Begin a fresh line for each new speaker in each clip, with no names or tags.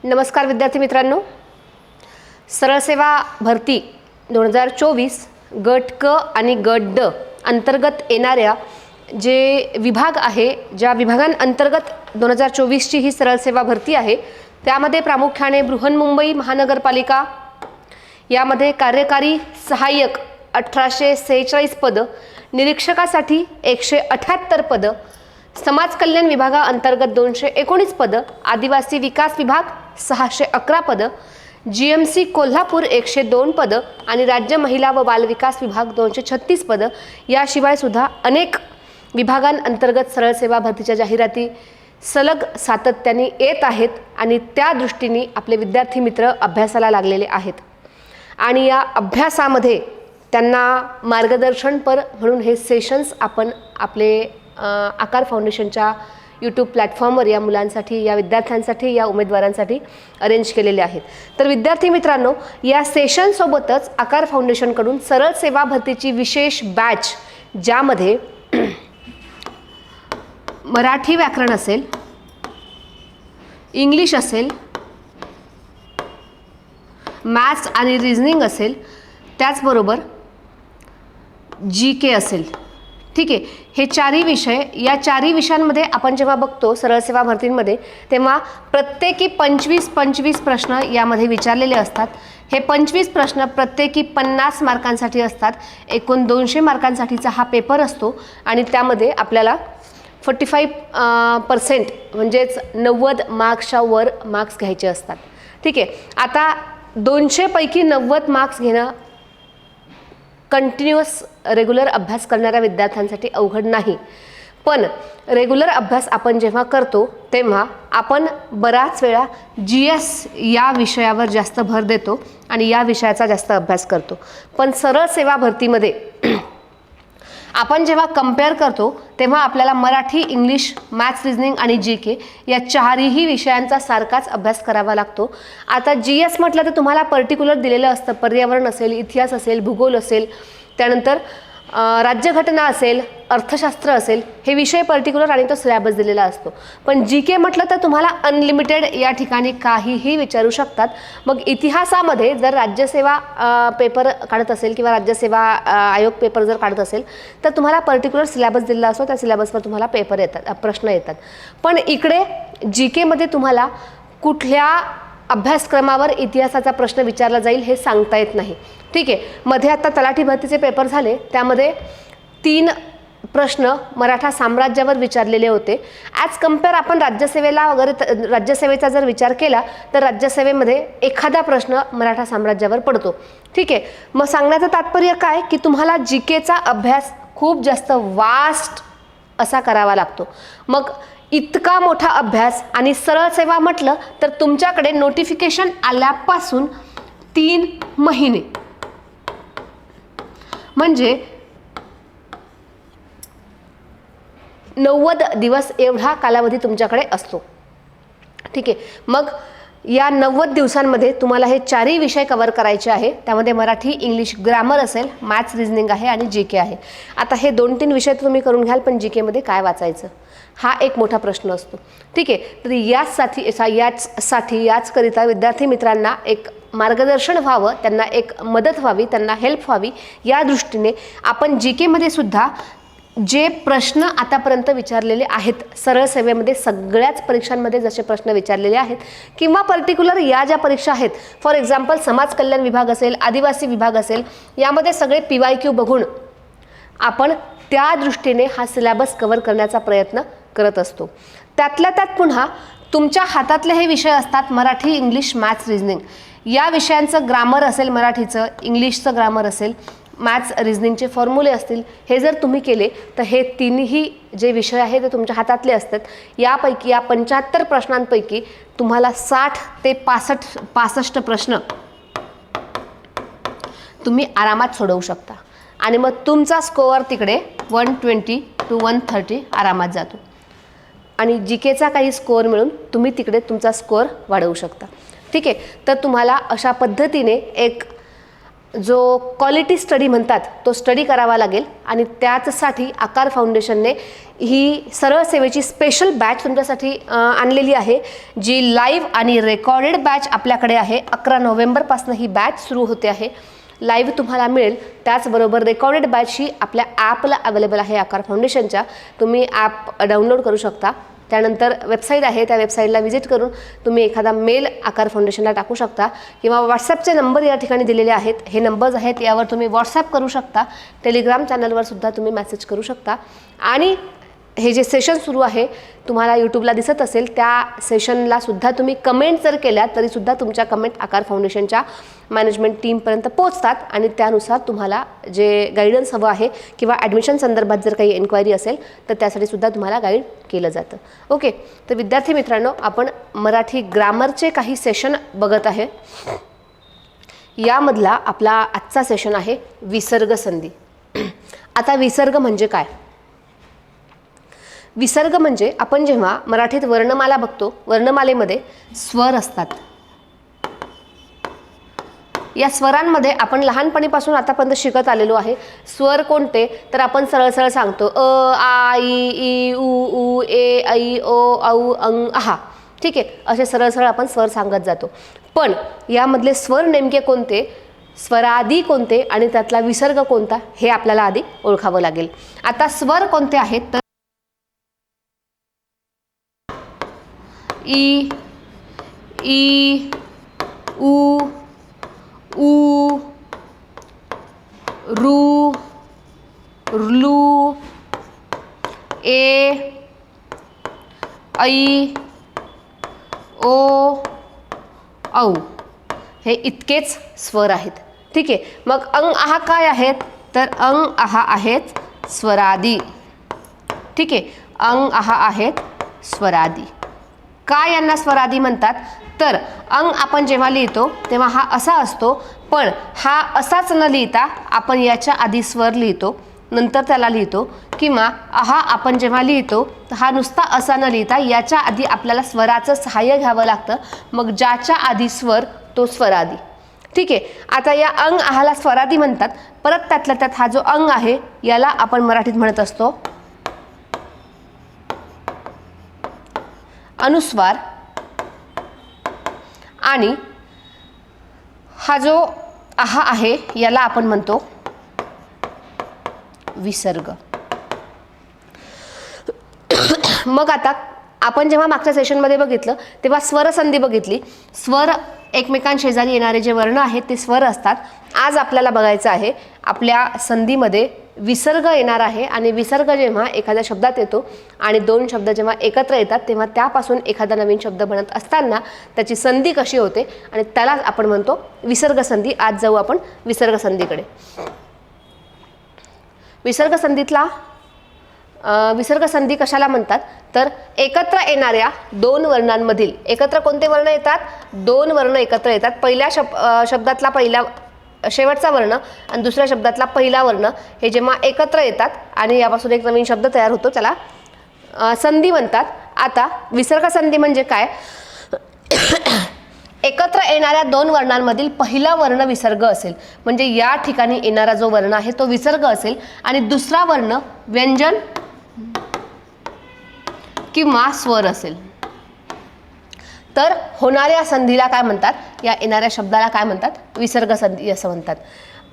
नमस्कार विद्यार्थी मित्रांनो, सरळ सेवा भरती 2024 गट क आणि गट ड अंतर्गत येणाऱ्या जे विभाग आहे, ज्या विभागांअंतर्गत 2024 ची ही सरळ सेवा भरती आहे, त्यामध्ये प्रामुख्याने बृहन्मुंबई महानगरपालिका यामध्ये कार्यकारी सहाय्यक 1846 पद, निरीक्षकासाठी 178 पद, समाज कल्याण विभागाअंतर्गत 219 पद, आदिवासी विकास विभाग 611 पद, जीएमसी कोल्हापूर 102 पद आणि राज्य महिला व बाल विकास विभाग 236 पद याशिवाय सुद्धा अनेक विभागांअंतर्गत सरळ सेवा भरतीच्या जाहिराती सलग सातत्याने येत आहेत आणि त्या दृष्टीने आपले विद्यार्थी मित्र अभ्यासाला लागलेले आहेत आणि या अभ्यासामध्ये त्यांना मार्गदर्शनपर म्हणून हे सेशन्स आपण आपले आकार फाउंडेशनच्या यूट्यूब प्लॅटफॉर्मवर या मुलांसाठी, या विद्यार्थ्यांसाठी, या उमेदवारांसाठी अरेंज केलेले आहेत। तर विद्यार्थी मित्रांनो, या सेशनसोबतच आकार फाउंडेशनकडून सरळ सेवा भरतीची विशेष बॅच, ज्यामध्ये मराठी व्याकरण असेल, इंग्लिश असेल, मॅथ्स आणि रिझनिंग असेल, त्याचबरोबर GK असेल, ठीक आहे। हे चारही विषय, या चारही विषयांमध्ये आपण जेव्हा बघतो सरळ सेवा भरतींमध्ये, तेव्हा प्रत्येकी 25 प्रश्न यामध्ये विचारलेले असतात। हे 25 प्रश्न प्रत्येकी 50 मार्कांसाठी असतात। एकूण 200 मार्कांसाठीचा हा पेपर असतो आणि त्यामध्ये आपल्याला 45% म्हणजेच 90 मार्क्सच्या वर मार्क्स घ्यायचे असतात, ठीक आहे। आता 200 पैकी 90 मार्क्स घेणं कंटिन्युअस रेग्युलर अभ्यास करणाऱ्या विद्यार्थ्यांसाठी अवघड नाही, पण रेग्युलर अभ्यास आपण जेव्हा करतो तेव्हा आपण बराच वेळा GS या विषयावर जास्त भर देतो आणि या विषयाचा जास्त अभ्यास करतो। पण सरळ सेवा भरतीमध्ये आपण जेव्हा कंपेअर करतो तेव्हा आपल्याला मराठी, इंग्लिश, मॅथ्स, रिझनिंग आणि GK या चारही विषयांचा सारखाच अभ्यास करावा लागतो। आता GS म्हटलं तर तुम्हाला पर्टिक्युलर दिलेलं असतं, पर्यावरण असेल, इतिहास असेल, भूगोल असेल, त्यानंतर राज्यघटना असेल, अर्थशास्त्र असेल, हे विषय पर्टिक्युलर आणि तो सिलेबस दिलेला असतो। पण GK म्हटलं तर तुम्हाला अनलिमिटेड या ठिकाणी काहीही विचारू शकतात। मग इतिहासामध्ये जर राज्यसेवा पेपर काढत असेल किंवा राज्यसेवा आयोग पेपर जर काढत असेल तर तुम्हाला पर्टिक्युलर सिलेबस दिलेला असतो, त्या सिलेबसवर तुम्हाला पेपर येतात, प्रश्न येतात। पण इकडे GK मध्ये तुम्हाला कुठल्या अभ्यासक्रमावर इतिहासाचा प्रश्न विचारला जाईल हे सांगता येत नाही, ठीक आहे। मध्ये आता तलाठी भरतीचे पेपर झाले, त्यामध्ये 3 प्रश्न मराठा साम्राज्यावर विचारलेले होते। ॲज कम्पेअर आपण राज्यसेवेला वगैरे राज्यसेवेचा जर विचार केला तर राज्यसेवेमध्ये एखादा प्रश्न मराठा साम्राज्यावर पडतो, ठीक आहे। मग सांगण्याचं तात्पर्य काय की तुम्हाला GKचा अभ्यास खूप जास्त वास्ट असा करावा लागतो। मग इतका मोठा अभ्यास आणि सरळ सेवा म्हटलं तर तुमच्याकडे नोटिफिकेशन आल्यापासून 3 महिने म्हणजे 90 दिवस एवढा कालावधी तुमच्याकडे असतो, ठीक आहे। मग या 90 दिवसांमध्ये तुम्हाला हे चारही विषय कव्हर करायचे आहे। त्यामध्ये मराठी, इंग्लिश, ग्रामर असेल, मॅथ्स, रिझनिंग आहे आणि GK आहे। आता हे 2-3 विषय तुम्ही करून घ्याल, पण GK मध्ये काय वाचायचं हा एक मोठा प्रश्न असतो, ठीक आहे। तर याचकरिता विद्यार्थी मित्रांना एक मार्गदर्शन व्हावं, त्यांना एक मदत व्हावी, त्यांना हेल्प व्हावी, या दृष्टीने आपण GK मध्ये सुद्धा जे प्रश्न आतापर्यंत विचारलेले आहेत, सरळ सेवेमध्ये सगळ्याच परीक्षांमध्ये जसे प्रश्न विचारलेले आहेत किंवा पर्टिक्युलर या ज्या परीक्षा आहेत, फॉर एक्झाम्पल समाज कल्याण विभाग असेल, आदिवासी विभाग असेल, यामध्ये सगळे PYQ बघून आपण त्या दृष्टीने हा सिलेबस कव्हर करण्याचा प्रयत्न करत असतो। त्यातल्या त्यात पुन्हा तुमच्या हातातले हे विषय असतात मराठी, इंग्लिश, मॅथ्स, रिझनिंग या विषयांचं ग्रामर असेल, मराठीचं, इंग्लिशचं ग्रामर असेल, मॅथ्स, रिझनिंगचे फॉर्म्युले असतील, हे जर तुम्ही केले तर हे तिन्ही जे विषय आहेत ते तुमच्या हातातले असतात। यापैकी या 75 प्रश्नांपैकी तुम्हाला 60 ते 65 प्रश्न तुम्ही आरामात सोडवू शकता आणि मग तुमचा स्कोअर तिकडे 120 to 130 आरामात जातो आणि GKचा काही स्कोअर मिळून तुम्ही तिकडे तुमचा स्कोअर वाढवू शकता, ठीक आहे। तर तुम्हाला अशा पद्धतीने एक जो क्वालिटी स्टडी म्हणतात तो स्टडी करावा लागेल आणि त्याचसाठी आकार फाउंडेशनने ही सरळ सेवेची स्पेशल बॅच तुमच्यासाठी आणलेली आहे, जी लाईव्ह आणि रेकॉर्डेड बॅच आपल्याकडे आहे. 11 नोव्हेंबरपासून ही बॅच सुरू होते आहे. लाईव्ह तुम्हाला मिळेल, त्याचबरोबर रेकॉर्डेड बॅच ही आपल्या ॲपला अवेलेबल आहे आकार फाउंडेशनच्या. तुम्ही ॲप डाउनलोड करू शकता. त्यानंतर वेबसाईट आहे, त्या वेबसाईटला व्हिजिट करून तुम्ही एखादा मेल आकार फाउंडेशनला टाकू शकता किंवा व्हॉट्सॲपचे नंबर या ठिकाणी दिलेले आहेत. हे नंबर्स आहेत, यावर तुम्ही व्हॉट्सॲप करू शकता. टेलिग्राम चॅनलवर सुद्धा तुम्ही मेसेज करू शकता. आणि हे जे सेशन सुरू आहे तुम्हाला यूट्यूबला दिसत असेल, त्या सेशनला सुद्धा तुम्ही कमेंट जर केल्या तरीसुद्धा तुमच्या कमेंट आकार फाउंडेशनच्या मॅनेजमेंट टीमपर्यंत पोहोचतात आणि त्यानुसार तुम्हाला जे गाईडन्स हवं आहे किंवा ॲडमिशन संदर्भात जर काही एन्क्वायरी असेल तर त्यासाठी सुद्धा तुम्हाला गाईड केलं जातं. ओके, तर विद्यार्थी मित्रांनो, आपण मराठी ग्रामरचे काही सेशन बघत आहे. यामधला आपला आजचा सेशन आहे विसर्ग संधी. आता विसर्ग म्हणजे काय? विसर्ग म्हणजे आपण जेव्हा मराठीत वर्णमाला बघतो, वर्णमालेमध्ये स्वर असतात. या स्वरांमध्ये आपण लहानपणीपासून आतापर्यंत शिकत आलेलो आहे. स्वर कोणते तर आपण सरळ सरळ सांगतो, अ आ इ ई उ ऊ ए ऐ ओ औ अंग आहा. ठीक आहे, असे सरळ सरळ आपण स्वर सांगत जातो. पण यामधले स्वर नेमके कोणते, स्वरादी कोणते आणि त्यातला विसर्ग कोणता हे आपल्याला आधी ओळखावं लागेल. आता स्वर कोणते आहेत तर ई ई उ ऊ रू ऋलू ए ऐ ओ औ हे इतकेच स्वर आहेत. ठीक आहे, मग अंग आहा काय आहेत तर अंग आहा आहेत स्वरादी. ठीक आहे, अंग आहा आहेत स्वरादी. काय यांना स्वरादी म्हणतात तर अंग आपण जेव्हा लिहितो तेव्हा हा असा असतो, पण हा असाच न लिहिता आपण याच्या आधी स्वर लिहितो, नंतर त्याला लिहितो. किंवा आहा आपण जेव्हा लिहितो तर हा नुसता असा न लिहिता याच्या आधी आपल्याला स्वराचं सहाय्य घ्यावं लागतं. मग ज्याच्या आधी स्वर तो स्वरादी. ठीक आहे, आता या अंग आहाला स्वरादी म्हणतात. परत त्यातल्या त्यात हा जो अंग आहे याला आपण मराठीत म्हणत असतो अनुस्वार. आणि हा जो आहा आहे याला आपण म्हणतो विसर्ग. मग आता आपण जेव्हा मागच्या सेशनमध्ये बघितलं तेव्हा स्वरसंधी बघितली. स्वर एकमेकांशेजारी येणारे जे वर्ण आहेत ते स्वर असतात. आज आपल्याला बघायचं आहे आपल्या संधीमध्ये विसर्ग येणार आहे. आणि विसर्ग जेव्हा एखाद्या शब्दात येतो आणि दोन शब्द जेव्हा एकत्र येतात तेव्हा त्यापासून एखादा नवीन शब्द बनत असताना त्याची संधी कशी होते आणि त्यालाच आपण म्हणतो विसर्ग संधी. आज जाऊ आपण विसर्ग संधीकडे. विसर्ग संधीतला विसर्ग संधी कशाला म्हणतात तर एकत्र येणाऱ्या दोन वर्णांमधील, एकत्र कोणते वर्ण येतात, दोन वर्ण एकत्र येतात. पहिल्या शब्दातला पहिला शेवटचा वर्ण आणि दुसऱ्या शब्दातला पहिला वर्ण हे जेव्हा एकत्र येतात आणि यापासून एक नवीन शब्द तयार होतो त्याला संधी म्हणतात. आता विसर्ग संधी म्हणजे काय, एकत्र येणाऱ्या दोन वर्णांमधील पहिला वर्ण विसर्ग असेल म्हणजे या ठिकाणी येणारा जो वर्ण आहे तो विसर्ग असेल आणि दुसरा वर्ण व्यंजन किंवा स्वर असेल तर होणाऱ्या संधीला काय म्हणतात, या येणाऱ्या शब्दाला काय म्हणतात, विसर्ग संधी असं म्हणतात.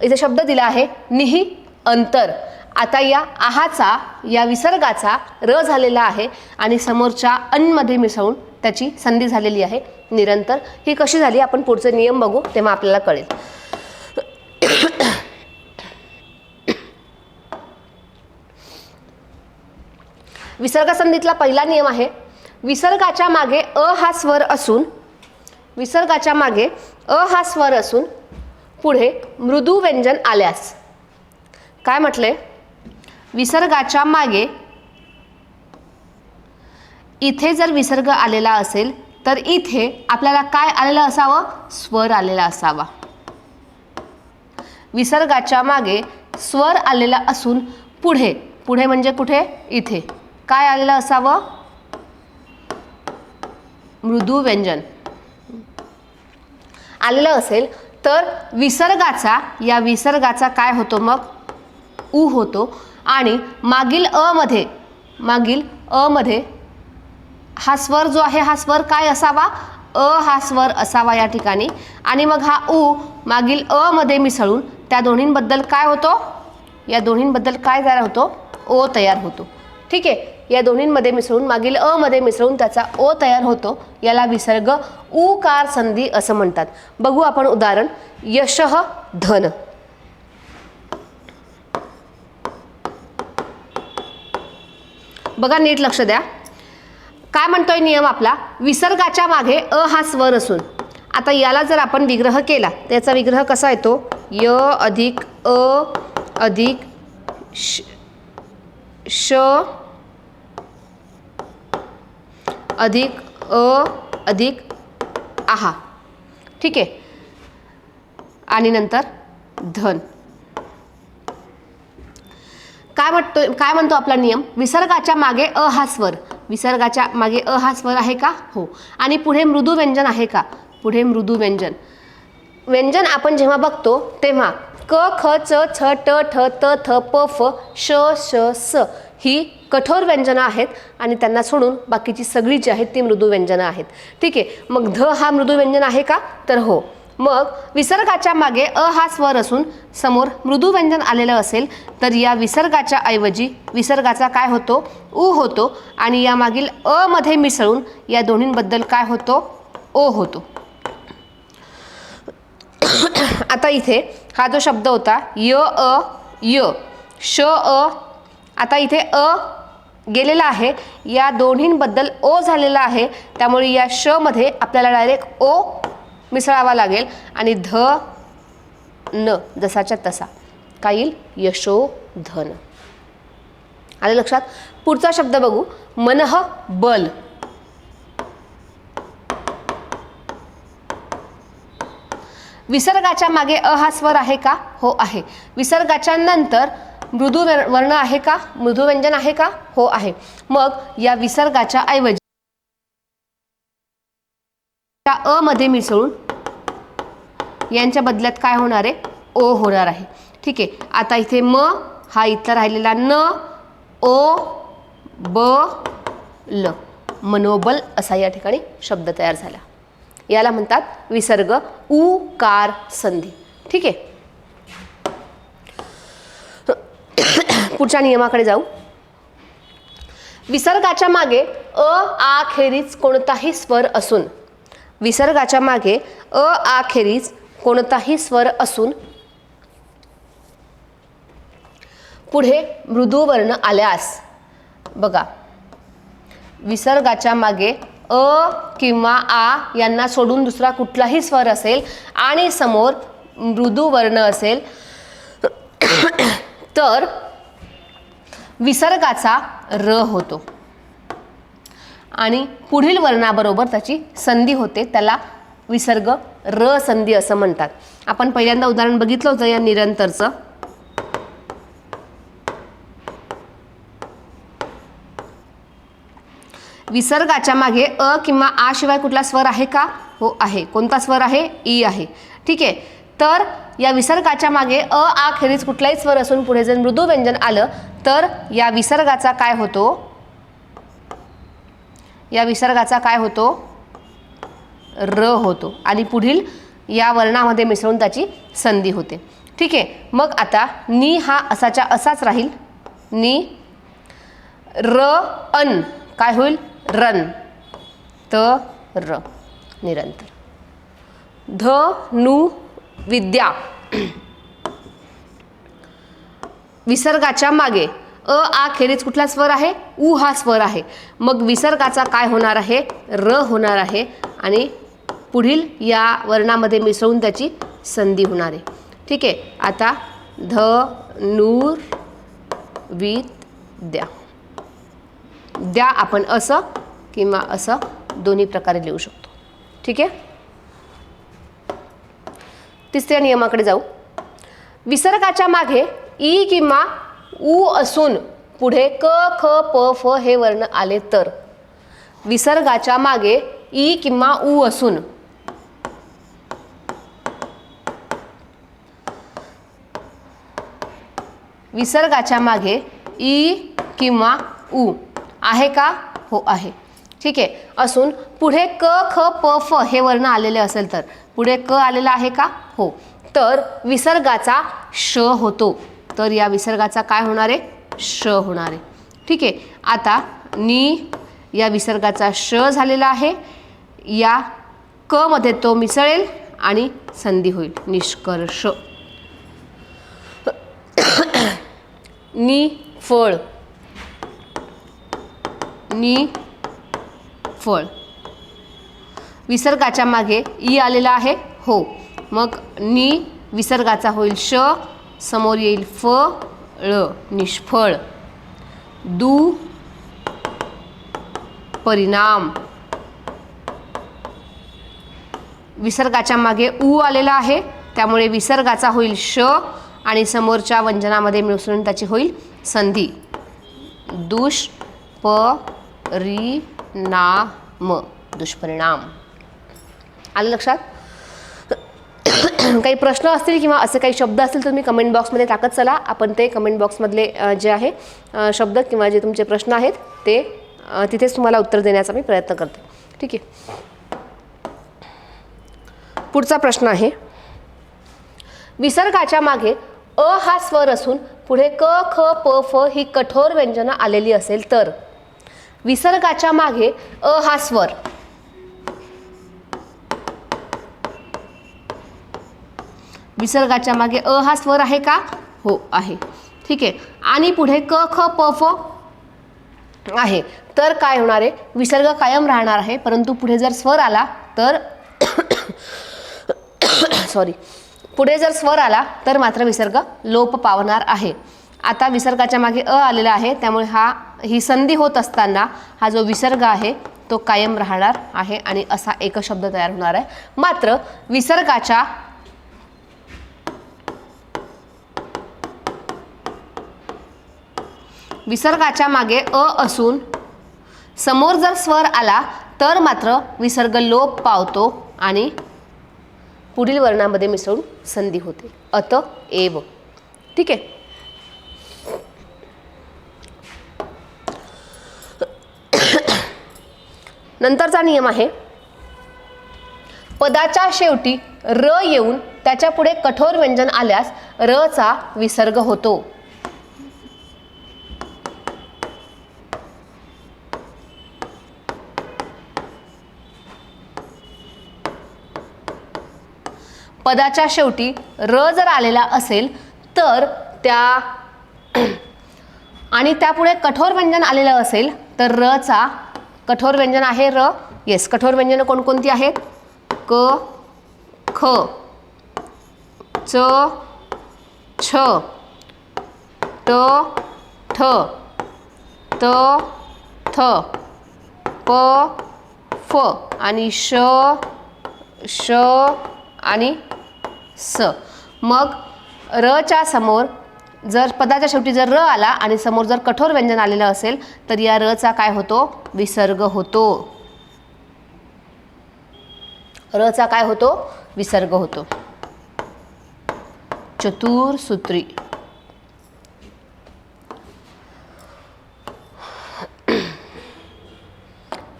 इथे शब्द दिला आहे निही अंतर. आता या आहाचा या विसर्गाचा र झालेला आहे आणि समोरच्या अनमध्ये मिसळून त्याची संधी झालेली आहे निरंतर. ही कशी झाली आपण पुढचे नियम बघू तेव्हा आपल्याला कळेल. विसर्ग संधीतला पहिला नियम आहे विसर्गाच्या मागे अ हा स्वर असून, विसर्गाच्या मागे अ हा स्वर असून पुढे मृदू व्यंजन आल्यास. काय म्हटले, विसर्गाच्या मागे इथे जर विसर्ग आलेला असेल तर इथे आपल्याला काय आलेलं असावं, स्वर आलेला असावा. विसर्गाच्या मागे स्वर आलेला असून पुढे, पुढे म्हणजे कुठे, इथे काय आलेलं असावं, मृदू व्यंजन आलेलं असेल तर या विसर्गाचा काय होतो मग उ होतो आणि मागील अ मध्ये हा स्वर जो आहे हा स्वर काय असावा हा स्वर असावा या ठिकाणी आणि मग हा उ मागील मध्ये मिसळून त्या दोन्हींबद्दल काय होतो काय तयार होतो ओ तयार होतो. ठीक आहे, या दोन्हींमध्ये मिसळून मागील मध्ये मिसळून त्याचा ओ तयार होतो. याला विसर्ग उकार संधी असं म्हणतात. बघू आपण उदाहरण. यशः धन. बघा नीट लक्ष द्या. काय म्हणतोय नियम आपला, विसर्गाच्या मागे हा स्वर असून आता याला जर आपण विग्रह केला त्याचा विग्रह कसा येतो य अधिक अ अधिक श अधिक अ अधिक आहा. ठीक आहे, आणि नंतर धन. काय म्हणतो आपला नियम, विसर्गाच्या मागे हा स्वर, विसर्गाच्या मागे हा स्वर आहे का हो, आणि पुढे मृदू व्यंजन आहे का, पुढे मृदू व्यंजन आपण जेव्हा बघतो तेव्हा क ख च छ ट ठ त थ प फ श श स ही कठोर व्यंजनं आहेत आणि त्यांना सोडून बाकीची सगळी जी आहेत ती मृदू व्यंजनं आहेत. ठीक आहे, मग ध हा मृदू व्यंजन आहे का तर हो. मग विसर्गाच्या मागे हा स्वर असून समोर मृदू व्यंजन आलेलं असेल तर या विसर्गाच्या ऐवजी विसर्गाचा काय होतो उ होतो आणि या मागील मध्ये मिसळून या दोन्हींबद्दल काय होतो ओ होतो. आता इथे हा जो शब्द होता य श आता इथे गेलेला आहे, या दोन्हींबद्दल ओ झालेला आहे, त्यामुळे या श मध्ये आपल्याला डायरेक्ट ओ मिसळावा लागेल आणि ध न जसाच्या तसा काय येईल यशोधन. आले लक्षात. पुढचा शब्द बघू. मनः बल. विसर्गाच्या मागे हा स्वर आहे का हो आहे. विसर्गाच्या नंतर मृदू वर्ण आहे का, मृदू व्यंजन आहे का हो आहे. मग या विसर्गाच्या ऐवजी मध्ये मिसळून यांच्या बदल्यात काय होणार आहे ओ होणार आहे. ठीक आहे, आता इथे म हा इथला राहिलेला न ओ ब ल मनोबल असा या ठिकाणी शब्द तयार झाला. याला म्हणतात विसर्ग उकार संधी. ठीक आहे, पुढच्या नियमाकडे जाऊ. विसर्गाच्या मागे आखेरीज कोणताही स्वर असून विसर्गाच्या मागे आखेरीज कोणताही स्वर असून पुढे मृदू वर्ण आल्यास बघा विसर्गाच्या मागे किंवा आ यांना सोडून दुसरा कुठलाही स्वर असेल आणि समोर मृदू वर्ण असेल तर विसर्गाचा र होतो आणि पुढील वर्णाबरोबर त्याची संधी होते. त्याला विसर्ग र संधी असं म्हणतात. आपण पहिल्यांदा उदाहरण बघितलं होतं या निरंतरचं. विसर्गाच्या मागे किंवा आ शिवाय कुठला स्वर आहे का हो आहे. कोणता स्वर आहे ई आहे. ठीक आहे, तर या विसर्गाच्या मागे आखेरीज कुठलाही स्वर असून पुढे जर मृदू व्यंजन आलं तर या विसर्गाचा काय होतो र होतो आणि पुढील या वर्णामध्ये मिसळून त्याची संधी होते. ठीक आहे, मग आता नी हा असाच्या असाच राहील. नी र अन काय होईल रन त र निरंतर. ध नु विद्या. विसर्गाच्या मागे आखेरीज कुठला स्वर आहे उ हा स्वर आहे. मग विसर्गाचा काय होणार आहे र होणार आहे आणि पुढील या वर्णामध्ये मिसळून त्याची संधी होणार आहे. ठीक आहे, आता ध नूर विद्या. द्या आपण असं किंवा असं दोन्ही प्रकारे लिहू शकतो. ठीक आहे, तिसऱ्या नियमाकडे जाऊ. विसर्गाच्या मागे ई किंवा उ असून पुढे क ख प फ हे वर्ण आले तर विसर्गाच्या मागे ई किंवा उ असून विसर्गाच्या मागे ई किंवा उ आहे का? हो आहे. ठीक आहे. असून पुढे क ख प फ हे वर्ण आलेले असेल तर पुढे क आलेला आहे का? हो. तर विसर्गाचा श होतो. तर या विसर्गाचा काय होणार आहे? श होणार आहे. ठीक आहे. आता नी या विसर्गाचा श झालेला आहे. या क मध्ये तो मिसळेल आणि संधी होईल. निष्कर्ष. नी फळ, नी फळ. विसर्गाच्या मागे ई आलेला आहे. हो. मग नी विसर्गाचा होईल श, समोर येईल फ ळ, निष्फळ. दू परिणाम. विसर्गाच्या मागे उ आलेला आहे, त्यामुळे विसर्गाचा होईल श आणि समोरच्या व्यंजनामध्ये मिसळून त्याची होईल संधी. दुष्परिणाम, दुष्परिणाम. आलं लक्षात? काही प्रश्न असतील किंवा असे काही शब्द असतील तर तुम्ही कमेंट बॉक्समध्ये टाकत चला. आपण ते कमेंट बॉक्समधले जे आहे शब्द किंवा जे तुमचे प्रश्न आहेत ते तिथेच तुम्हाला उत्तर देण्याचा मी प्रयत्न करते. ठीक आहे. पुढचा प्रश्न आहे, विसर्गाच्या मागे अ हा स्वर असून पुढे क ख प फ ही कठोर व्यंजनं आलेली असेल तर विसर्गाच्या मागे अ हा स्वर, विसर्गाच्या मागे अ हा स्वर आहे का? हो आहे. ठीक आहे. आणि पुढे क ख प फ आहे तर काय होणार आहे? विसर्ग कायम राहणार आहे, परंतु पुढे जर स्वर आला तर सॉरी, पुढे जर स्वर आला तर मात्र विसर्ग लोप पावणार आहे. आता विसर्गाच्या मागे अ आलेला आहे, त्यामुळे ही संधी होत असताना हा जो विसर्ग आहे तो कायम राहणार आहे आणि असा एक शब्द तयार होणार आहे. मात्र विसर्गाच्या मागे अ असून समोर जर स्वर आला तर मात्र विसर्ग लोप पावतो आणि पुढील वर्णामध्ये मिसळून संधी होते. अत एव. ठीक आहे. नंतरचा नियम आहे, पदाच्या शेवटी र येऊन त्याच्या पुढे कठोर व्यंजन आल्यास र चा विसर्ग होतो. पदाच्या शेवटी र जर आलेला असेल तर आणि त्यापुढे कठोर व्यंजन आलेलं असेल तर र चा, कठोर व्यंजन आहे र, येस, कठोर व्यंजन कोणकोणती आहेत? क ख च छ ट ठ त थ प फ आणि श श आणि स. मग र च्या समोर जर पदाच्या शेवटी जर र आला आणि समोर जर कठोर व्यंजन आलेलं असेल तर या र चा काय होतो? विसर्ग होतो. र चा काय होतो? विसर्ग होतो. चतुरसूत्री.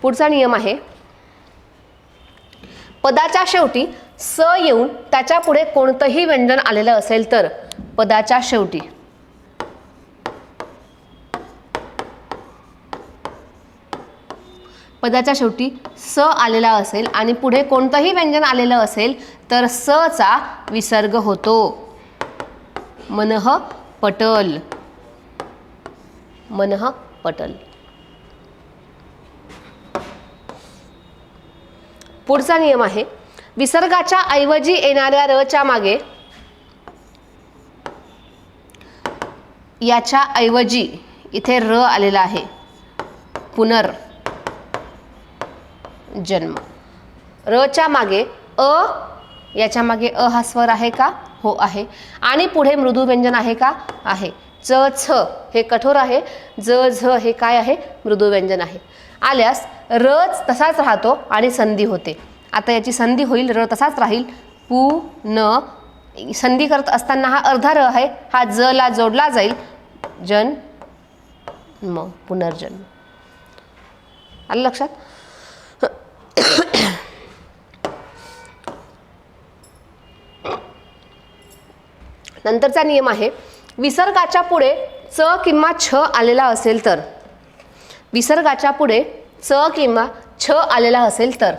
पुढचा नियम आहे, पदाच्या शेवटी स येऊन त्याच्या पुढे कोणतंही व्यंजन आलेलं असेल तर पदाच्या शेवटी स आलेला असेल आणि पुढे कोणतंही व्यंजन आलेलं असेल तर स चा विसर्ग होतो. मनः पटल, मनः पटल. पुढचा नियम आहे, विसर्गाच्या ऐवजी येणाऱ्या र च्या मागे याच्या ऐवजी इथे र आलेला आहे, पुनर्जन्म. र च्या मागे अ, याच्या मागे अ हा स्वर आहे का? हो आहे. आणि पुढे मृदू व्यंजन आहे का? आहे. च छ हे कठोर आहे, ज झ हे काय आहे? मृदू व्यंजन आहे. आल्यास र तसाच राहतो आणि संधी होते. आता याची संधी होईल, र तसाच राहील, पु न संधी करत असताना हा अर्धा र आहे, हा ज ला जोडला जाईल, जन्म, पुनर्जन्म. आलं लक्षात? नंतरचा नियम आहे, विसर्गाच्या पुढे च किंवा छ आलेला असेल तर, विसर्गाच्या पुढे च किंवा छ आलेला असेल तर,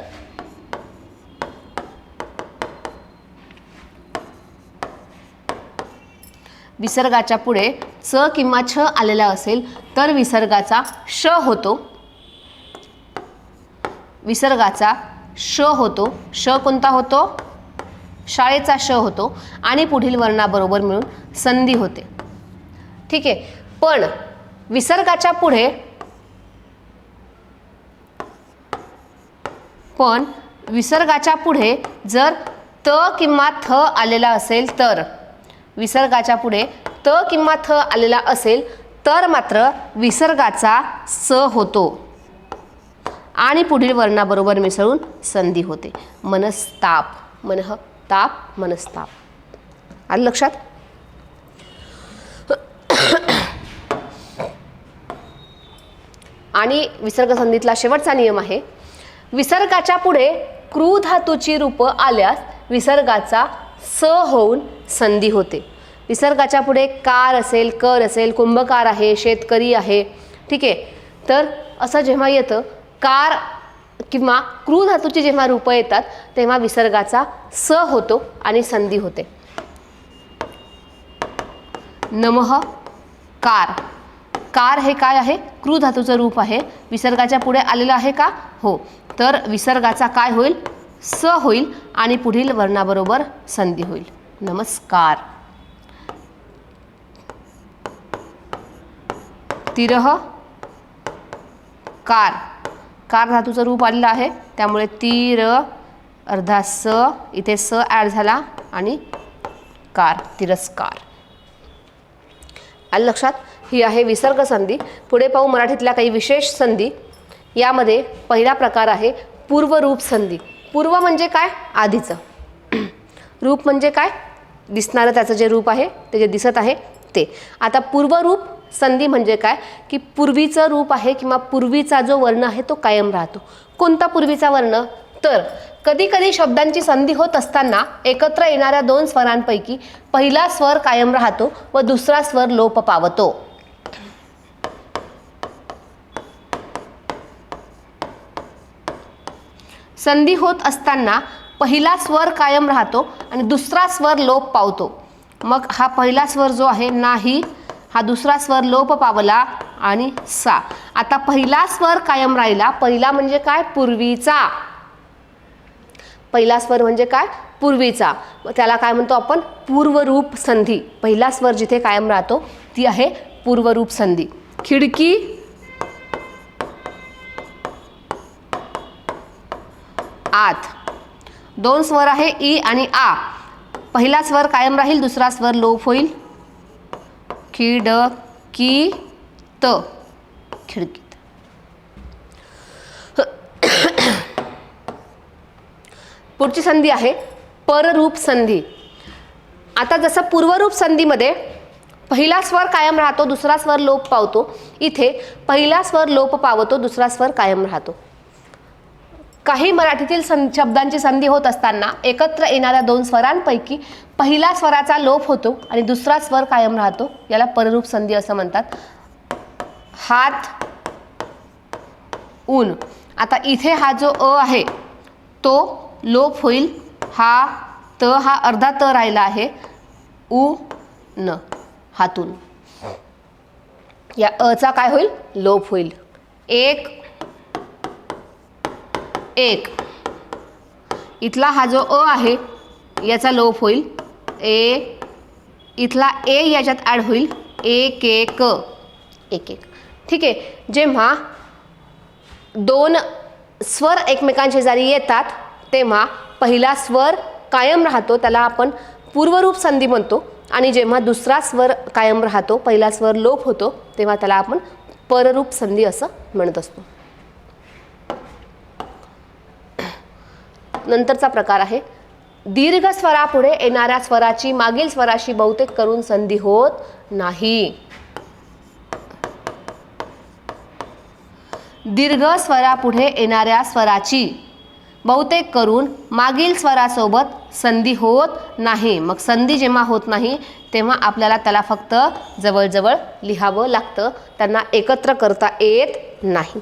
विसर्गाच्या पुढे च किंवा छ आलेला असेल तर विसर्गाचा श होतो, विसर्गाचा श होतो. श कोणता होतो? शाळेचा श होतो आणि पुढील वर्णाबरोबर मिळून संधी होते. ठीक आहे. पण विसर्गाच्या पुढे जर त किंवा थ आलेला असेल तर, विसर्गाच्या पुढे त किंवा थ आलेला असेल तर मात्र विसर्गाचा स होतो आणि पुढील वर्णाबरोबर मिसळून संधी होते. मनस्ताप, मनः ताप, मनस्ताप. आलं लक्षात? आणि विसर्ग संधीतला शेवटचा नियम आहे, विसर्गाच्या पुढे क्रू धातूची रूप आल्यास विसर्गाचा स होऊन संधी होते. विसर्गाच्या पुढे कार असेल, कर असेल, कुंभकार आहे, शेतकरी आहे. ठीक आहे. तर असं जेव्हा येतं, कार किंवा क्रू धातूची जेव्हा रूपं येतात तेव्हा विसर्गाचा स होतो आणि संधी होते. नमः कार. कार हे काय आहे? क्रू धातूचं रूप आहे. विसर्गाच्या पुढे आलेलं आहे का? हो. तर विसर्गाचा काय होईल? स होईल आणि पुढील वर्णाबरोबर संधी होईल. नमस्कार. तिरह कार. कार धातूचं रूप आलेलं आहे त्यामुळे तीर अर्धा स, इथे स ॲड झाला आणि कार, तिरस्कार. आलं लक्षात? ही आहे विसर्ग संधी. पुढे पाहू मराठीतल्या काही विशेष संधी. यामध्ये पहिला प्रकार आहे पूर्वरूप संधी. पूर्व म्हणजे काय? आधीचं. रूप म्हणजे काय? दिसणारं त्याचं जे रूप आहे, ते जे दिसत आहे ते. आता पूर्वरूप संधी म्हणजे काय? की पूर्वीचं रूप आहे किंवा पूर्वीचा जो वर्ण आहे तो कायम राहतो. कोणता पूर्वीचा वर्ण? तर कधी कधी शब्दांची संधी होत असताना एकत्र येणाऱ्या दोन स्वरांपैकी पहिला स्वर कायम राहतो व दुसरा स्वर लोप पावतो. संधी होत असताना पहिला स्वर कायम राहतो आणि दुसरा स्वर लोप पावतो. मग हा पहिला स्वर जो आहे नाही, हा दुसरा स्वर लोप पावला आणि सा. आता पहिला स्वर कायम राहिला. पहिला म्हणजे काय? पूर्वीचा. पहिला स्वर म्हणजे काय? पूर्वीचा. त्याला काय म्हणतो आपण? पूर्वरूप संधी. पहिला स्वर जिथे कायम राहतो ती आहे पूर्वरूप संधी. खिडकी, आत. दोन स्वर आहे ई आणि आ. पहिला स्वर कायम राहील, दुसरा स्वर लोप होईल. खिडकी त, खिडकीत. पुढची संधी आहे पररूप संधी. आता जसं पूर्वरूप संधीमध्ये पहिला स्वर कायम राहतो, दुसरा स्वर लोप पावतो, इथे पहिला स्वर लोप पावतो, दुसरा स्वर कायम राहतो. काही मराठीतील शब्दांची संधी होत असताना एकत्र येणाऱ्या दोन स्वरांपैकी पहिला स्वराचा लोप होतो आणि दुसरा स्वर कायम राहतो. याला पररूप संधी असं म्हणतात. हात, ऊन. आता इथे हा जो अ आहे तो लोप होईल. हा त, हा अर्धा त राहिला आहे. उ न, हातून. या अचा काय होईल? लोप होईल. एक, एक. इथला हा जो अ आहे याचा लोप होईल. ए, इथला ए याच्यात ॲड होईल. एक एक, एक एक. ठीक आहे. जेव्हा दोन स्वर एकमेकांच्या शेजारी येतात तेव्हा पहिला स्वर कायम राहतो, त्याला आपण पूर्वरूप संधी म्हणतो. आणि जेव्हा दुसरा स्वर कायम राहतो, पहिला स्वर लोप होतो, तेव्हा त्याला आपण पररूप संधी असं म्हणत असतो. नंतरचा प्रकार आहे दीर्घ स्वरापुढे येणाऱ्या स्वराची मागील स्वराशी बहुतेक करून संधी होत नाही. दीर्घ स्वरापुढे येणाऱ्या स्वराची बहुतेक करून मागील स्वरासोबत संधी होत नाही. मग संधी जेव्हा होत नाही तेव्हा आपल्याला त्याला फक्त जवळजवळ लिहावं लागतं, त्यांना एकत्र करता येत नाही.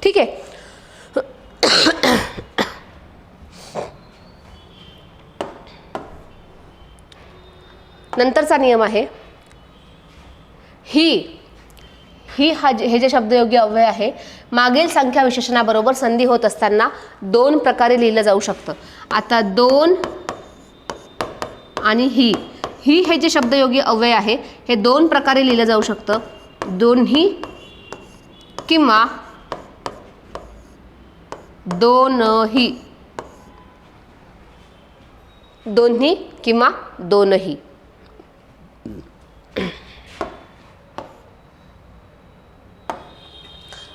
ठीक आहे. नंतरचा नियम आहे ही हे जे शब्दयोगी अव्यय आहे मागील संख्या विशेषणाबरोबर संधी होत असताना दोन प्रकारे लिहिलं जाऊ शकतं. आता दोन आणि ही हे जे शब्दयोगी अव्यय आहे हे दोन प्रकारे लिहिलं जाऊ शकतं. दोन्ही किंवा दोनही. दोन्ही किंवा दोनही.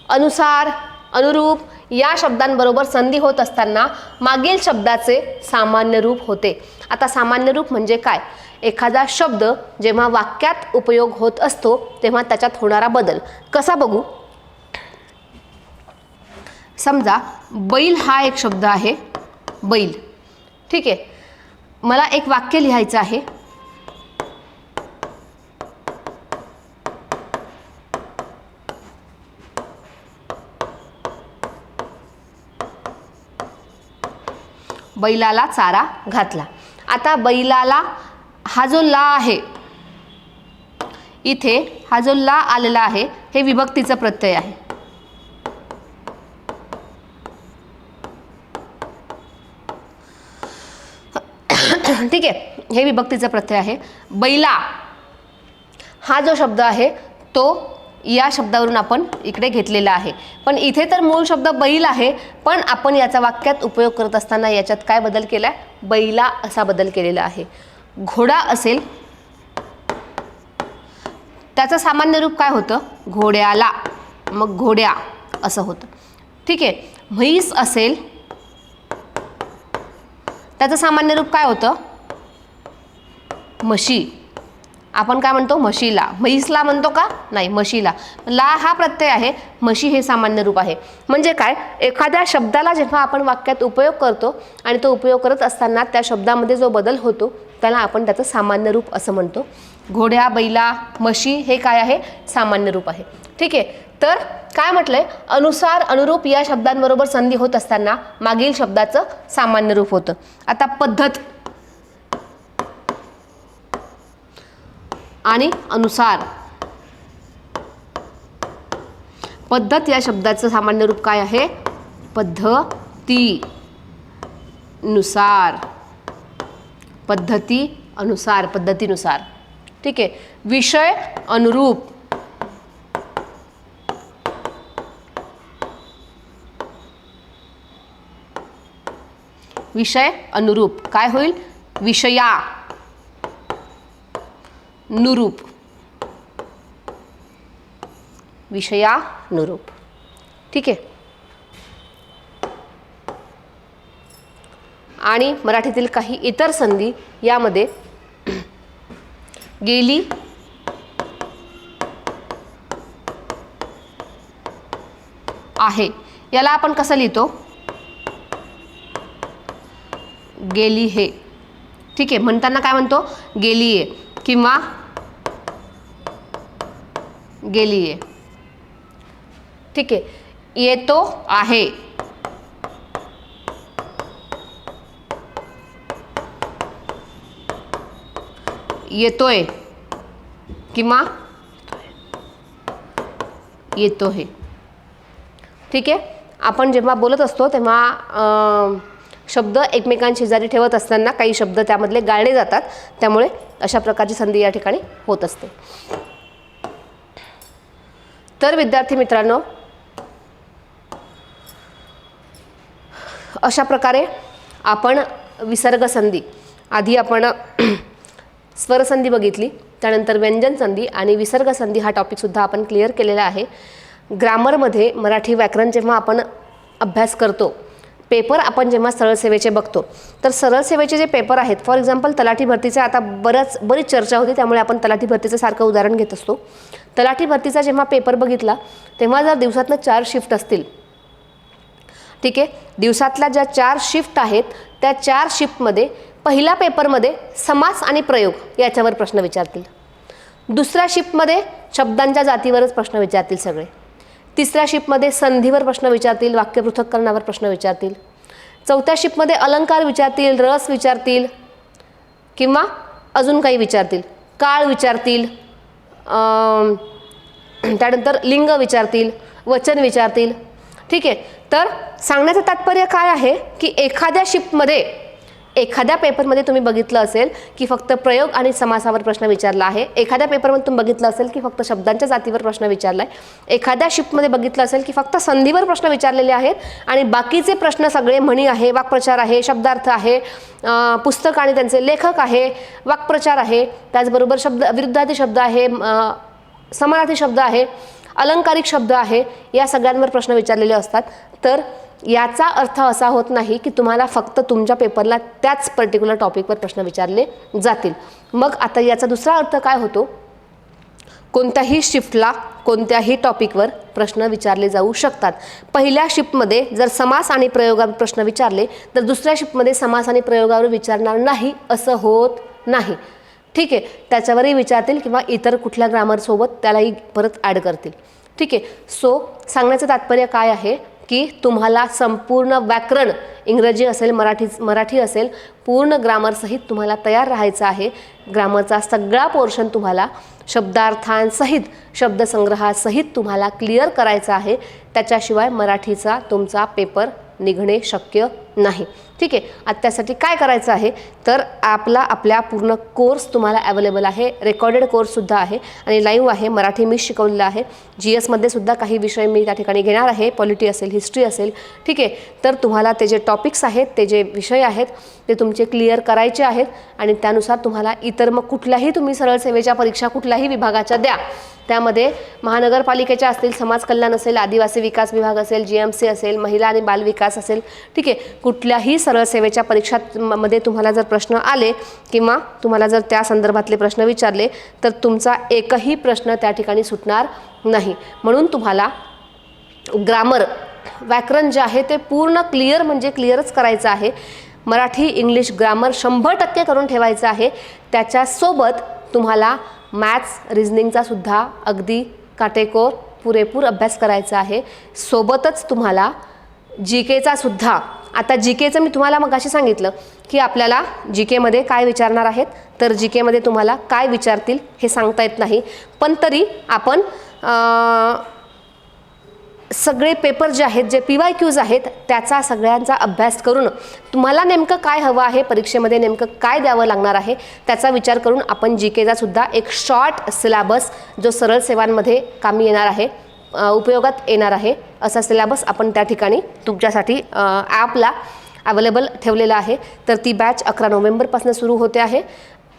अनुसार, अनुरूप या शब्दांबरोबर संधी होत असताना मागील शब्दाचे सामान्य रूप होते. आता सामान्य रूप म्हणजे काय? एखादा शब्द जेव्हा वाक्यात उपयोग होत असतो तेव्हा त्याच्यात होणारा बदल कसा बघू. समजा बैल हा एक शब्द आहे, बैल. ठीक आहे. मला एक वाक्य लिहायचं आहे. बैलाला चारा घातला. आता बैलाला हा जो ला आहे इथे, हा जो ला आलेला आहे हे विभक्तीचं प्रत्यय आहे. ठीक आहे, हे विभक्तीचं प्रत्यय आहे. बैला हा जो शब्द आहे तो या शब्दावरून आपण इकडे घेतलेला आहे, पण इथे तर मूळ शब्द बैल आहे, पण आपण याचा वाक्यात उपयोग करत असताना याच्यात काय बदल केलाय? बैला असा बदल केलेला आहे. घोडा असेल त्याचं सामान्य रूप काय होतं? घोड्याला, मग घोड्या असं होतं. ठीक आहे. म्हैस असेल त्याचं सामान्य रूप काय होतं? म्हशी. आपण काय म्हणतो? म्हशीला. म्हैसला म्हणतो का? नाही, म्हशीला. ला हा प्रत्यय आहे, म्हशी हे सामान्य रूप आहे. म्हणजे काय? एखाद्या शब्दाला जेव्हा आपण वाक्यात उपयोग करतो आणि तो उपयोग करत असताना त्या शब्दामध्ये जो बदल होतो त्याला आपण त्याचं सामान्य रूप असं म्हणतो. घोड्या, बैला, म्हशी हे काय आहे? सामान्य रूप आहे. ठीक आहे. तर काय म्हटलंय? अनुसार, अनुरूप या शब्दांबरोबर संधी होत असताना मागील शब्दाचं सामान्य रूप होतं. आता पद्धत आणि अनुसार. पद्धत या शब्दाचं सामान्य रूप काय आहे? पद्धती नुसार. पद्धती अनुसार, पद्धतीनुसार. ठीक आहे. विषय अनुरूप. विषय अनुरूप काय होईल? विषया नुरूप. विषयानुरूप. ठीक आहे. आणि मराठीतील काही इतर संधी यामध्ये गेली, आहे, याला आपण कसं लिहितो? गेली हे. ठीक आहे. म्हणताना काय म्हणतो? गेलीये किंवा गेलीये. ठीक आहे. येतो आहे. येतोय किंवा येतो हे. ठीक आहे. आपण जेव्हा बोलत असतो तेव्हा शब्द एकमेकांशेजारी ठेवत असताना काही शब्द त्यामधले गाळले जातात, त्यामुळे अशा प्रकारची संधी या ठिकाणी होत असते. तर विद्यार्थी मित्रांनो, अशा प्रकारे आपण विसर्ग संधी, आधी आपण स्वरसंधी बघितली, त्यानंतर व्यंजन संधी आणि विसर्ग संधी हा टॉपिकसुद्धा आपण क्लिअर केलेला आहे. ग्रामरमध्ये मराठी व्याकरण जेव्हा आपण अभ्यास करतो पेपर आपण जेव्हा सरळ सेवेचे बघतो तर सरळ सेवेचे जे पेपर आहेत, फॉर एक्झाम्पल तलाठी भरतीचा आता बरीच चर्चा होती, त्यामुळे आपण तलाठी भरतीचं सारखं उदाहरण घेत असतो. तलाठी भरतीचा जेव्हा पेपर बघितला तेव्हा जर दिवसातनं 4 शिफ्ट असतील, ठीक आहे, दिवसातल्या ज्या 4 शिफ्ट आहेत त्या 4 शिफ्टमध्ये पहिल्या पेपरमध्ये समास आणि प्रयोग याच्यावर प्रश्न विचारतील. दुसऱ्या शिफ्टमध्ये शब्दांच्या जातीवरच प्रश्न विचारतील सगळे. तिसऱ्या शिफ्टमध्ये संधीवर प्रश्न विचारतील, वाक्य पृथक्करणावर प्रश्न विचारतील. चौथ्या शिफ्टमध्ये अलंकार विचारतील, रस विचारतील किंवा अजून काही विचारतील, काळ विचारतील, त्यानंतर लिंग विचारतील, वचन विचारतील. ठीक आहे. तर सांगण्याचं तात्पर्य काय आहे की एखाद्या शिफ्टमध्ये, एखाद्या पेपरमध्ये तुम्ही बघितलं असेल की फक्त प्रयोग आणि समासावर प्रश्न विचारला आहे, एखाद्या पेपरमध्ये तुम्ही बघितलं असेल की फक्त शब्दांच्या जातीवर प्रश्न विचारला आहे, एखाद्या शिफ्टमध्ये बघितलं असेल की फक्त संधीवर प्रश्न विचारलेले आहेत आणि बाकीचे प्रश्न सगळे म्हणी आहे, वाक्प्रचार आहे, शब्दार्थ आहे, पुस्तक आणि त्यांचे लेखक आहे, वाक्प्रचार आहे, त्याचबरोबर शब्द विरुद्धार्थी शब्द आहे, समानार्थी शब्द आहे, अलंकारिक शब्द आहे, या सगळ्यांवर प्रश्न विचारलेले असतात. तर याचा अर्थ असा होत नाही की तुम्हाला फक्त तुमच्या पेपरला त्याच पर्टिक्युलर टॉपिकवर प्रश्न विचारले जातील. मग आता याचा दुसरा अर्थ काय होतो, कोणत्याही शिफ्टला कोणत्याही टॉपिकवर प्रश्न विचारले जाऊ शकतात. पहिल्या शिफ्टमध्ये जर समास आणि प्रयोगावर प्रश्न विचारले तर दुसऱ्या शिफ्टमध्ये समास आणि प्रयोगावर विचारणार नाही असं होत नाही. ठीक आहे, त्याच्यावरही विचारतील किंवा इतर कुठल्या ग्रामरसोबत त्यालाही परत ॲड करतील. ठीक आहे. सो सांगण्याचं तात्पर्य काय आहे की तुम्हाला संपूर्ण व्याकरण, इंग्रजी असेल, मराठी असेल, पूर्ण ग्रामरसहित तुम्हाला तयार राहायचं आहे. ग्रामरचा सगळा पोर्शन तुम्हाला शब्दार्थांसहित, शब्दसंग्रहासहित तुम्हाला क्लिअर करायचा आहे. त्याच्याशिवाय मराठीचा तुमचा पेपर निघणे शक्य नाही. ठीक आहे. आता त्यासाठी काय करायचं आहे तर आपल्या पूर्ण कोर्स तुम्हाला अवेलेबल आहे, रेकॉर्डेड कोर्ससुद्धा आहे आणि लाईव्ह आहे. मराठी मी शिकवलेलं आहे. GS मध्ये सुद्धा काही विषय मी त्या ठिकाणी घेणार आहे, पॉलिटी असेल, हिस्ट्री असेल. ठीक आहे. तर तुम्हाला ते जे टॉपिक्स आहेत, ते जे विषय आहेत ते तुमचे क्लिअर करायचे आहेत आणि त्यानुसार तुम्हाला इतर मग कुठल्याही तुम्ही सरळ सेवेच्या परीक्षा कुठल्याही विभागाच्या द्या, त्यामध्ये महानगरपालिकेच्या असतील, समाज कल्याण असेल, आदिवासी विकास विभाग असेल, GMC असेल, महिला आणि बाल विकास असेल. ठीक आहे. कुठल्याही सरळ सेवेच्या परीक्षांमध्ये तुम्हाला जर प्रश्न आले किंवा तुम्हाला जर त्या संदर्भातले प्रश्न विचारले तर तुमचा एकही प्रश्न त्या ठिकाणी सुटणार नाही. म्हणून तुम्हाला ग्रामर, व्याकरण जे आहे ते पूर्ण क्लिअर म्हणजे क्लिअरच करायचं आहे. मराठी, इंग्लिश, ग्रामर 100% करून ठेवायचं आहे. त्याच्यासोबत तुम्हाला मॅथ्स, रिझनिंगचा सुद्धा अगदी काटेकोर पुरेपूर अभ्यास करायचा आहे. सोबतच तुम्हाला GKचा सुद्धा, आता GKचं मी तुम्हाला मगाशी सांगितलं की आपल्याला GKमध्ये काय विचारणार आहेत, तर GKमध्ये तुम्हाला काय विचारतील हे सांगता येत नाही, पण तरी आपण सगळे पेपर जे आहेत, जे PYQs आहेत, त्याचा सगळ्यांचा अभ्यास करून तुम्हाला नेमकं काय हवं आहे, परीक्षेमध्ये नेमकं काय द्यावं लागणार आहे त्याचा विचार करून आपण GKचा सुद्धा एक शॉर्ट सिलेबस जो सरळ सेवांमध्ये कामी येणार आहे, उपयोगात येणार आहे, असा सिलेबस आपण त्या ठिकाणी तुमच्यासाठी ॲपला अवेलेबल ठेवलेला आहे. तर ती बॅच 11 नोव्हेंबरपासून सुरू होते आहे.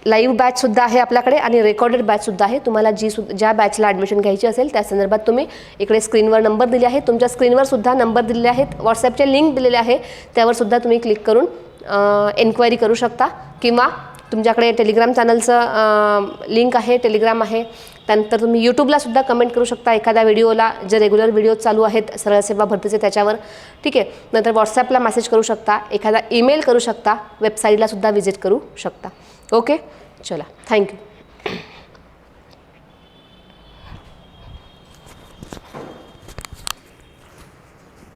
लाईव्ह बॅचसुद्धा आहे आपल्याकडे आणि रेकॉर्डेड बॅचसुद्धा आहे. तुम्हाला ज्या बॅचला ॲडमिशन घ्यायची असेल त्या संदर्भात तुम्ही इकडे स्क्रीनवर नंबर दिले आहेत, तुमच्या स्क्रीनवर सुद्धा नंबर दिलेले आहेत, व्हॉट्सॲपचे लिंक दिलेले आहे, त्यावर सुद्धा तुम्ही क्लिक करून एन्क्वायरी करू शकता किंवा तुमच्याकडे टेलिग्राम चॅनलचं लिंक आहे, टेलिग्राम आहे. त्यानंतर तुम्ही यूट्यूबला सुद्धा कमेंट करू शकता एखाद्या व्हिडिओला, जे रेग्युलर व्हिडिओ चालू आहेत सरळ सेवा भरतीचे त्याच्यावर. ठीक आहे. नंतर व्हॉट्सॲपला मेसेज करू शकता, एखादा ईमेल करू शकता, वेबसाईटला सुद्धा व्हिजिट करू शकता. ओके, चला, थँक्यू.